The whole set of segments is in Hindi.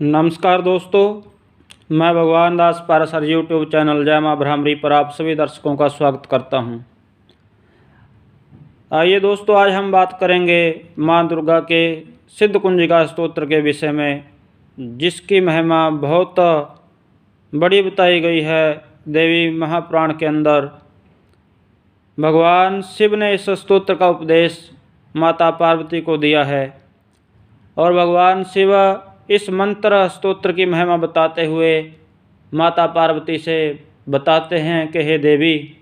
नमस्कार दोस्तों, मैं भगवान दास पारासर यूट्यूब चैनल जय माँ भ्रामरी पर आप सभी दर्शकों का स्वागत करता हूं। आइए दोस्तों, आज हम बात करेंगे माँ दुर्गा के सिद्ध कुंजिका स्तोत्र के विषय में, जिसकी महिमा बहुत बड़ी बताई गई है देवी महापुराण के अंदर। भगवान शिव ने इस स्तोत्र का उपदेश माता पार्वती को दिया है और भगवान शिव इस मंत्र स्तोत्र की महिमा बताते हुए माता पार्वती से बताते हैं कि हे देवी,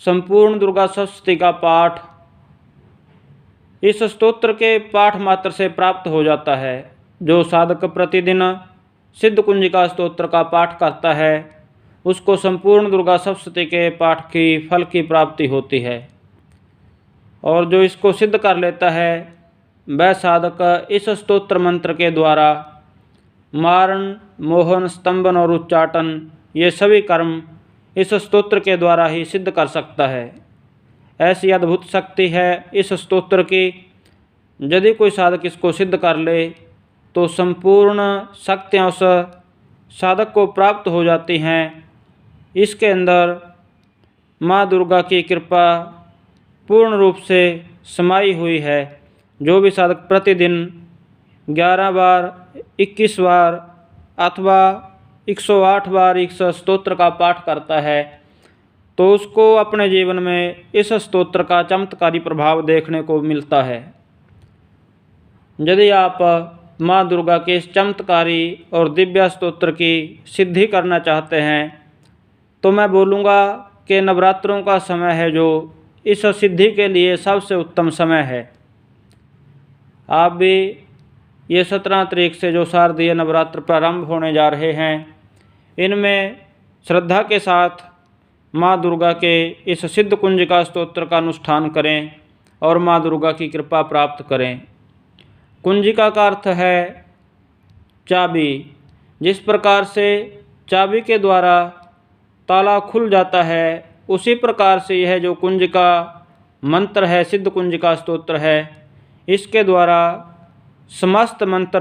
संपूर्ण दुर्गा सप्तशती का पाठ इस स्तोत्र के पाठ मात्र से प्राप्त हो जाता है। जो साधक प्रतिदिन सिद्ध कुंजिका स्तोत्र का पाठ करता है उसको संपूर्ण दुर्गा सप्तशती के पाठ की फल की प्राप्ति होती है, और जो इसको सिद्ध कर लेता है वह साधक इस स्तोत्र मंत्र के द्वारा मारण, मोहन, स्तंभन और उच्चाटन ये सभी कर्म इस स्तोत्र के द्वारा ही सिद्ध कर सकता है। ऐसी अद्भुत शक्ति है इस स्तोत्र की। यदि कोई साधक इसको सिद्ध कर ले तो संपूर्ण शक्तियाँ उस साधक को प्राप्त हो जाती हैं। इसके अंदर माँ दुर्गा की कृपा पूर्ण रूप से समाई हुई है। जो भी साधक प्रतिदिन 11 बार, 21 बार अथवा 108 बार इस स्तोत्र का पाठ करता है तो उसको अपने जीवन में इस स्तोत्र का चमत्कारी प्रभाव देखने को मिलता है। यदि आप माँ दुर्गा के इस चमत्कारी और दिव्य स्तोत्र की सिद्धि करना चाहते हैं तो मैं बोलूँगा कि नवरात्रों का समय है जो इस सिद्धि के लिए सबसे उत्तम समय है। आप भी ये 17 तारीख से जो शारदीय नवरात्र प्रारंभ होने जा रहे हैं, इनमें श्रद्धा के साथ माँ दुर्गा के इस सिद्ध कुंजिका स्तोत्र का अनुष्ठान करें और माँ दुर्गा की कृपा प्राप्त करें। कुंजिका का अर्थ है चाबी। जिस प्रकार से चाबी के द्वारा ताला खुल जाता है, उसी प्रकार से यह जो कुंजिका मंत्र है, सिद्ध कुंजिका स्तोत्र है, इसके द्वारा समस्त मंत्र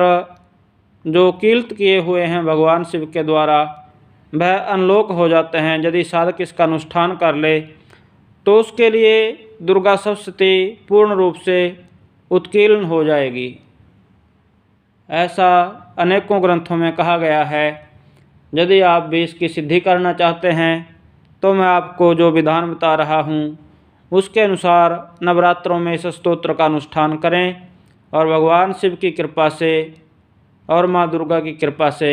जो कीर्त किए हुए हैं भगवान शिव के द्वारा वह अनलोक हो जाते हैं। यदि साधक इसका अनुष्ठान कर ले तो उसके लिए दुर्गा सप्तशती पूर्ण रूप से उत्कीर्ण हो जाएगी। ऐसा अनेकों ग्रंथों में कहा गया है। यदि आप भी इसकी सिद्धि करना चाहते हैं तो मैं आपको जो विधान बता रहा हूँ उसके अनुसार नवरात्रों में इस स्तोत्र का अनुष्ठान करें और भगवान शिव की कृपा से और माँ दुर्गा की कृपा से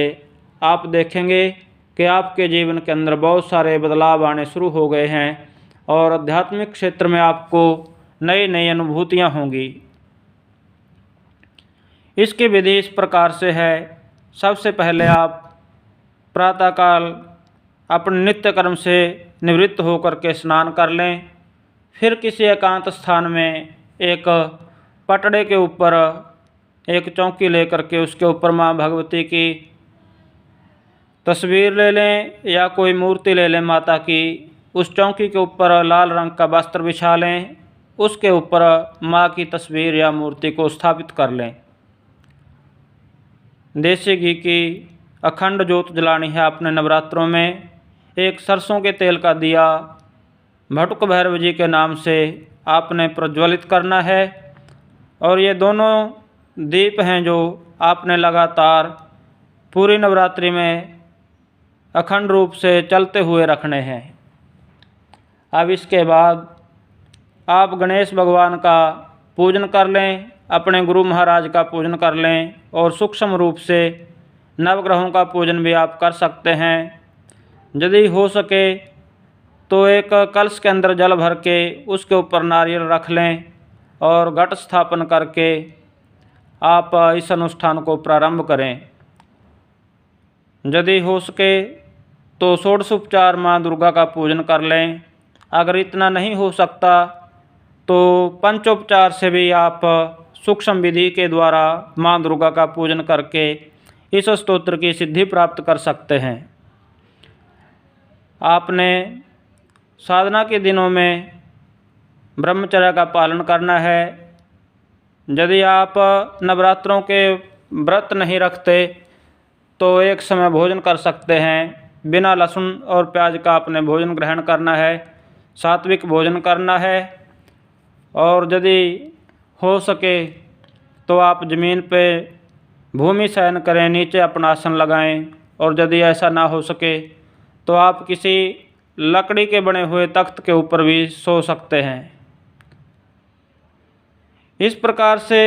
आप देखेंगे कि आपके जीवन के अंदर बहुत सारे बदलाव आने शुरू हो गए हैं और आध्यात्मिक क्षेत्र में आपको नई नई अनुभूतियाँ होंगी। इसकी विधि इस प्रकार से है। सबसे पहले आप प्रातःकाल अपने नित्य कर्म से निवृत्त होकर के स्नान कर लें। फिर किसी एकांत स्थान में एक पटड़े के ऊपर एक चौकी लेकर के उसके ऊपर माँ भगवती की तस्वीर ले लें या कोई मूर्ति ले लें माता की। उस चौकी के ऊपर लाल रंग का वस्त्र बिछा लें, उसके ऊपर माँ की तस्वीर या मूर्ति को स्थापित कर लें। देसी घी की अखंड ज्योत जलानी है आपने नवरात्रों में। एक सरसों के तेल का दिया भटुक भैरव जी के नाम से आपने प्रज्वलित करना है, और ये दोनों दीप हैं जो आपने लगातार पूरी नवरात्रि में अखंड रूप से चलते हुए रखने हैं। अब इसके बाद आप गणेश भगवान का पूजन कर लें, अपने गुरु महाराज का पूजन कर लें, और सूक्ष्म रूप से नवग्रहों का पूजन भी आप कर सकते हैं। यदि हो सके तो एक कलश के अंदर जल भर के उसके ऊपर नारियल रख लें और घट स्थापन करके आप इस अनुष्ठान को प्रारंभ करें। यदि हो सके तो षोडशोपचार माँ दुर्गा का पूजन कर लें। अगर इतना नहीं हो सकता तो पंचोपचार से भी आप सूक्ष्म विधि के द्वारा माँ दुर्गा का पूजन करके इस स्तोत्र की सिद्धि प्राप्त कर सकते हैं। आपने साधना के दिनों में ब्रह्मचर्य का पालन करना है। यदि आप नवरात्रों के व्रत नहीं रखते तो एक समय भोजन कर सकते हैं। बिना लहसुन और प्याज का आपने भोजन ग्रहण करना है, सात्विक भोजन करना है। और यदि हो सके तो आप ज़मीन पे भूमि शयन करें, नीचे अपना आसन लगाएं। और यदि ऐसा ना हो सके तो आप किसी लकड़ी के बने हुए तख्त के ऊपर भी सो सकते हैं। इस प्रकार से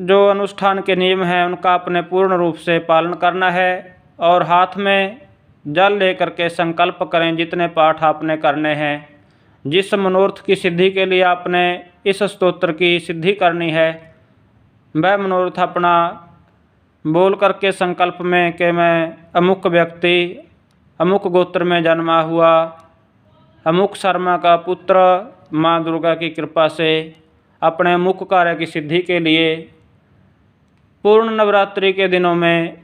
जो अनुष्ठान के नियम हैं उनका अपने पूर्ण रूप से पालन करना है। और हाथ में जल लेकर के संकल्प करें जितने पाठ आपने करने हैं। जिस मनोरथ की सिद्धि के लिए आपने इस स्तोत्र की सिद्धि करनी है वह मनोरथ अपना बोल करके संकल्प में कि मैं अमुक व्यक्ति अमुक गोत्र में जन्मा हुआ अमुक शर्मा का पुत्र माँ दुर्गा की कृपा से अपने अमुक कार्य की सिद्धि के लिए पूर्ण नवरात्रि के दिनों में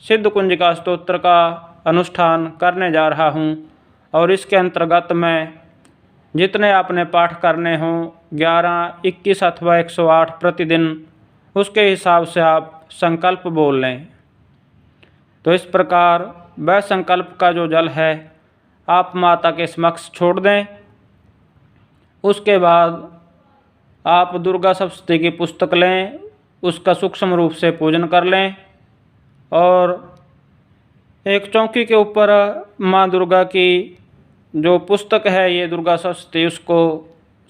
सिद्ध कुंजिका स्तोत्र का अनुष्ठान करने जा रहा हूँ। और इसके अंतर्गत मैं जितने आपने पाठ करने हों 11, 21 अथवा 108 प्रतिदिन, उसके हिसाब से आप संकल्प बोल लें। तो इस प्रकार वह संकल्प का जो जल है आप माता के समक्ष छोड़ दें। उसके बाद आप दुर्गा सप्तशती की पुस्तक लें, उसका सूक्ष्म रूप से पूजन कर लें। और एक चौकी के ऊपर माँ दुर्गा की जो पुस्तक है ये दुर्गा सप्तशती, उसको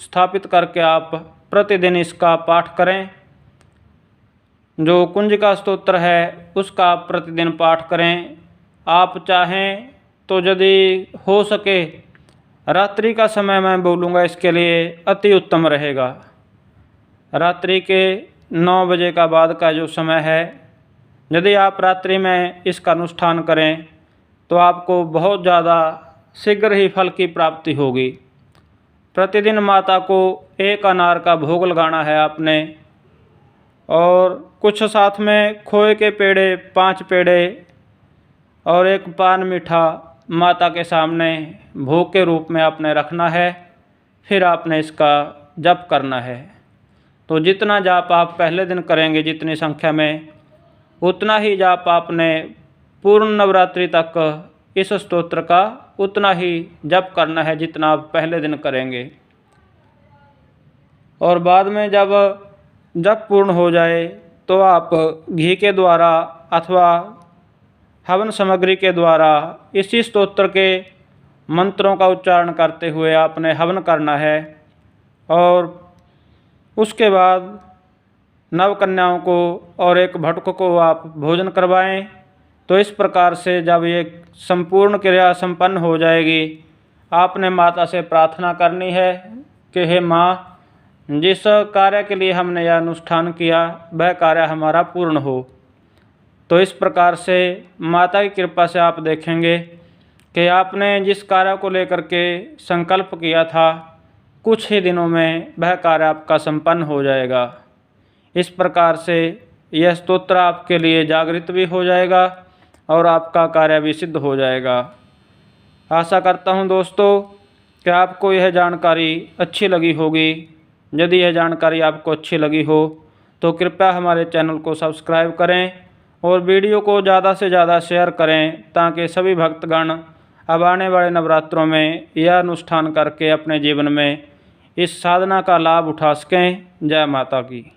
स्थापित करके आप प्रतिदिन इसका पाठ करें। जो कुंजिका स्तोत्र है उसका आप प्रतिदिन पाठ करें। आप चाहें तो यदि हो सके रात्रि का समय मैं बोलूँगा इसके लिए अति उत्तम रहेगा। रात्रि के 9 बजे का बाद का जो समय है, यदि आप रात्रि में इसका अनुष्ठान करें तो आपको बहुत ज़्यादा शीघ्र ही फल की प्राप्ति होगी। प्रतिदिन माता को एक अनार का भोग लगाना है आपने। और कुछ साथ में खोए के पेड़े 5 पेड़े और एक पान मीठा माता के सामने भोग के रूप में आपने रखना है। फिर आपने इसका जप करना है। तो जितना जाप आप पहले दिन करेंगे जितनी संख्या में, उतना ही जाप आपने पूर्ण नवरात्रि तक इस स्तोत्र का उतना ही जप करना है जितना आप पहले दिन करेंगे। और बाद में जब जप पूर्ण हो जाए तो आप घी के द्वारा अथवा हवन सामग्री के द्वारा इसी स्तोत्र के मंत्रों का उच्चारण करते हुए आपने हवन करना है। और उसके बाद नवकन्याओं को और एक भटक को आप भोजन करवाएं। तो इस प्रकार से जब ये संपूर्ण क्रिया संपन्न हो जाएगी, आपने माता से प्रार्थना करनी है कि हे माँ, जिस कार्य के लिए हमने यह अनुष्ठान किया वह कार्य हमारा पूर्ण हो। तो इस प्रकार से माता की कृपा से आप देखेंगे कि आपने जिस कार्य को लेकर के संकल्प किया था कुछ ही दिनों में वह कार्य आपका संपन्न हो जाएगा। इस प्रकार से यह स्तोत्र आपके लिए जागृत भी हो जाएगा और आपका कार्य भी सिद्ध हो जाएगा। आशा करता हूँ दोस्तों कि आपको यह जानकारी अच्छी लगी होगी। यदि यह जानकारी आपको अच्छी लगी हो तो कृपया हमारे चैनल को सब्सक्राइब करें और वीडियो को ज़्यादा से ज़्यादा शेयर करें ताकि सभी भक्तगण अब आने वाले नवरात्रों में यह अनुष्ठान करके अपने जीवन में इस साधना का लाभ उठा सकें। जय माता की।